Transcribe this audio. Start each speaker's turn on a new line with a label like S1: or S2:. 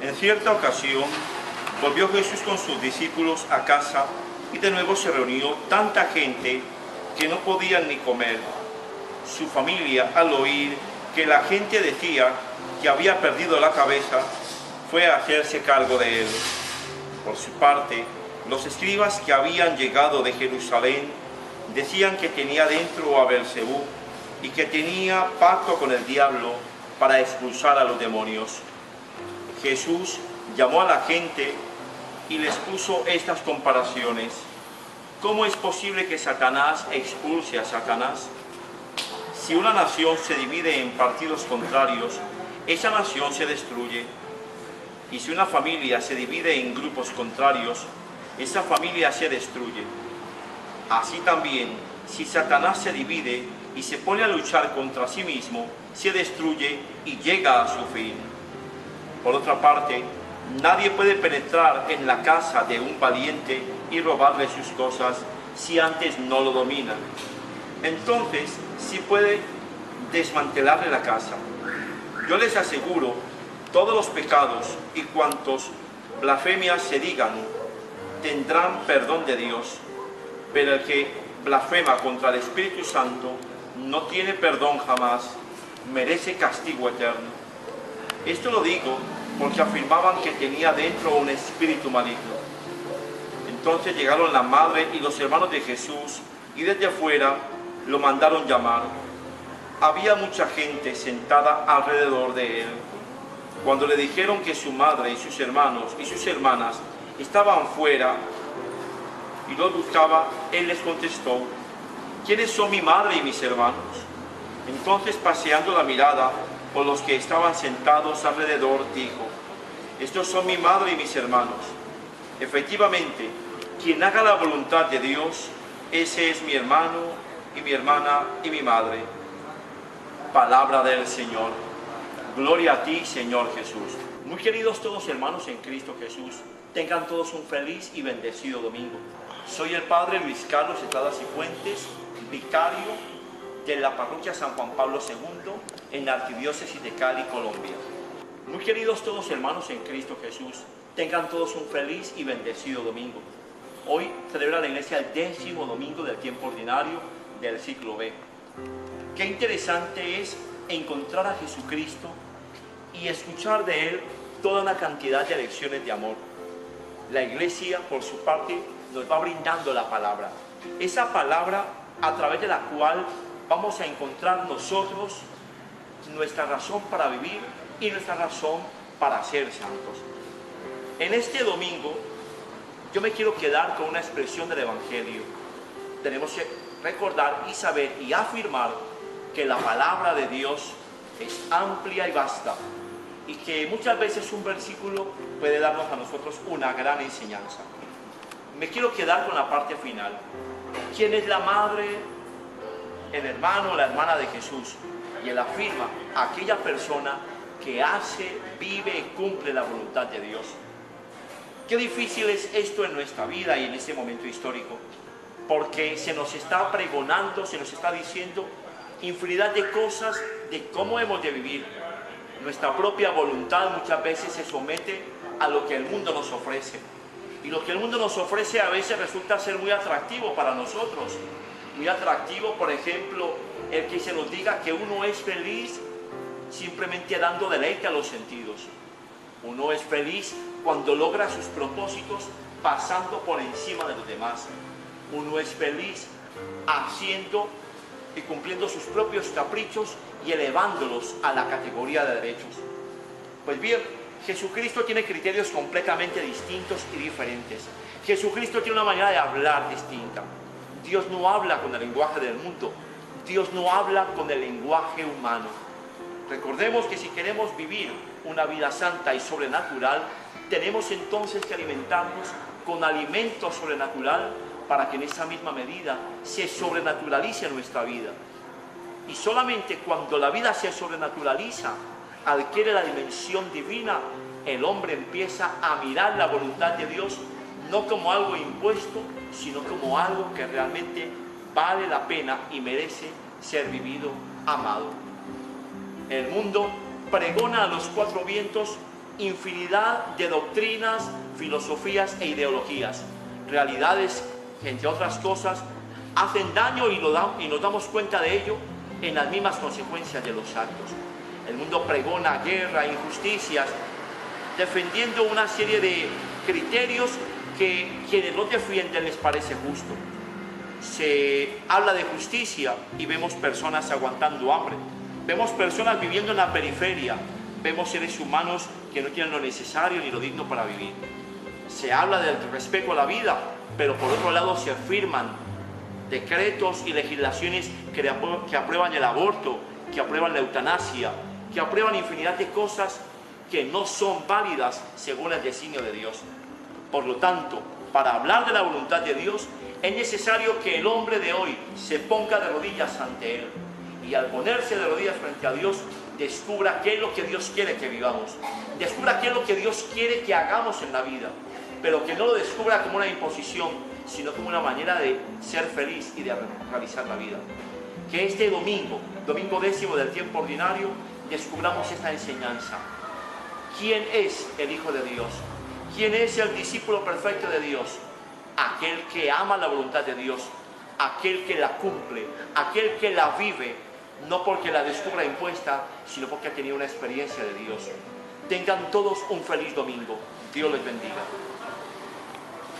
S1: En cierta ocasión, volvió Jesús con sus discípulos a casa y de nuevo se reunió tanta gente que no podían ni comer. Su familia, al oír que la gente decía que había perdido la cabeza, fue a hacerse cargo de él. Por su parte, los escribas que habían llegado de Jerusalén decían que tenía dentro a Beelzebú y que tenía pacto con el diablo para expulsar a los demonios. Jesús llamó a la gente y les puso estas comparaciones. ¿Cómo es posible que Satanás expulse a Satanás? Si una nación se divide en partidos contrarios, esa nación se destruye. Y si una familia se divide en grupos contrarios, esa familia se destruye. Así también, si Satanás se divide y se pone a luchar contra sí mismo, se destruye y llega a su fin. Por otra parte, nadie puede penetrar en la casa de un valiente y robarle sus cosas si antes no lo domina. Entonces, sí puede desmantelarle la casa. Yo les aseguro, todos los pecados y cuantos blasfemias se digan, tendrán perdón de Dios, pero el que blasfema contra el Espíritu Santo no tiene perdón jamás, merece castigo eterno. Esto lo digo porque afirmaban que tenía dentro un espíritu maligno. Entonces llegaron la madre y los hermanos de Jesús y desde afuera lo mandaron llamar. Había mucha gente sentada alrededor de él. Cuando le dijeron que su madre y sus hermanos y sus hermanas estaban fuera y los buscaba, él les contestó: ¿quiénes son mi madre y mis hermanos? Entonces, paseando la mirada por los que estaban sentados alrededor, dijo: estos son mi madre y mis hermanos. Efectivamente, quien haga la voluntad de Dios, ese es mi hermano y mi hermana y mi madre. Palabra del Señor. Gloria a ti, Señor Jesús. Muy queridos todos hermanos en Cristo Jesús, tengan todos un feliz y bendecido domingo. Soy el Padre Luis Carlos Estradas y Fuentes, vicario de la parroquia San Juan Pablo II en la Arquidiócesis de Cali, Colombia. Muy queridos todos hermanos en Cristo Jesús, tengan todos un feliz y bendecido domingo. Hoy celebra la Iglesia el 10º domingo del tiempo ordinario del ciclo B. Qué interesante es encontrar a Jesucristo y escuchar de Él toda una cantidad de lecciones de amor. La Iglesia, por su parte, nos va brindando la palabra. Esa palabra a través de la cual vamos a encontrar nosotros nuestra razón para vivir y nuestra razón para ser santos. En este domingo yo me quiero quedar con una expresión del Evangelio. Tenemos que recordar y saber y afirmar que la palabra de Dios es amplia y vasta y que muchas veces un versículo puede darnos a nosotros una gran enseñanza. Me quiero quedar con la parte final. ¿Quién es la madre, el hermano o la hermana de Jesús? Y él afirma: aquella persona que hace, vive y cumple la voluntad de Dios. Qué difícil es esto en nuestra vida y en este momento histórico, porque se nos está pregonando, se nos está diciendo infinidad de cosas de cómo hemos de vivir. Nuestra propia voluntad muchas veces se somete a lo que el mundo nos ofrece. Y lo que el mundo nos ofrece a veces resulta ser muy atractivo para nosotros. Muy atractivo, por ejemplo, el que se nos diga que uno es feliz simplemente dando deleite a los sentidos. Uno es feliz cuando logra sus propósitos pasando por encima de los demás. Uno es feliz haciendo y cumpliendo sus propios caprichos y elevándolos a la categoría de derechos. Pues bien, Jesucristo tiene criterios completamente distintos y diferentes. Jesucristo tiene una manera de hablar distinta. Dios no habla con el lenguaje del mundo. Dios no habla con el lenguaje humano. Recordemos que si queremos vivir una vida santa y sobrenatural, tenemos entonces que alimentarnos con alimento sobrenatural para que en esa misma medida se sobrenaturalice nuestra vida. Y solamente cuando la vida se sobrenaturaliza, adquiere la dimensión divina, el hombre empieza a mirar la voluntad de Dios no como algo impuesto, sino como algo que realmente vale la pena y merece ser vivido, amado. El mundo pregona a los cuatro vientos infinidad de doctrinas, filosofías e ideologías, realidades que, entre otras cosas, hacen daño y nos damos cuenta de ello en las mismas consecuencias de los actos. El mundo pregona guerra, injusticias, defendiendo una serie de criterios que quienes los defienden les parece justo. Se habla de justicia y vemos personas aguantando hambre, vemos personas viviendo en la periferia, vemos seres humanos que no tienen lo necesario ni lo digno para vivir. Se habla del respeto a la vida, pero por otro lado se afirman decretos y legislaciones que aprueban el aborto, que aprueban la eutanasia, que aprueban infinidad de cosas que no son válidas según el designio de Dios. Por lo tanto, para hablar de la voluntad de Dios, es necesario que el hombre de hoy se ponga de rodillas ante Él. Y al ponerse de rodillas frente a Dios, descubra qué es lo que Dios quiere que vivamos. Descubra qué es lo que Dios quiere que hagamos en la vida. Pero que no lo descubra como una imposición, sino como una manera de ser feliz y de realizar la vida. Que este domingo 10º del tiempo ordinario, descubramos esta enseñanza. ¿Quién es el Hijo de Dios? ¿Quién es el discípulo perfecto de Dios? Aquel que ama la voluntad de Dios, aquel que la cumple, aquel que la vive, no porque la descubra impuesta, sino porque ha tenido una experiencia de Dios. Tengan todos un feliz domingo. Dios les bendiga.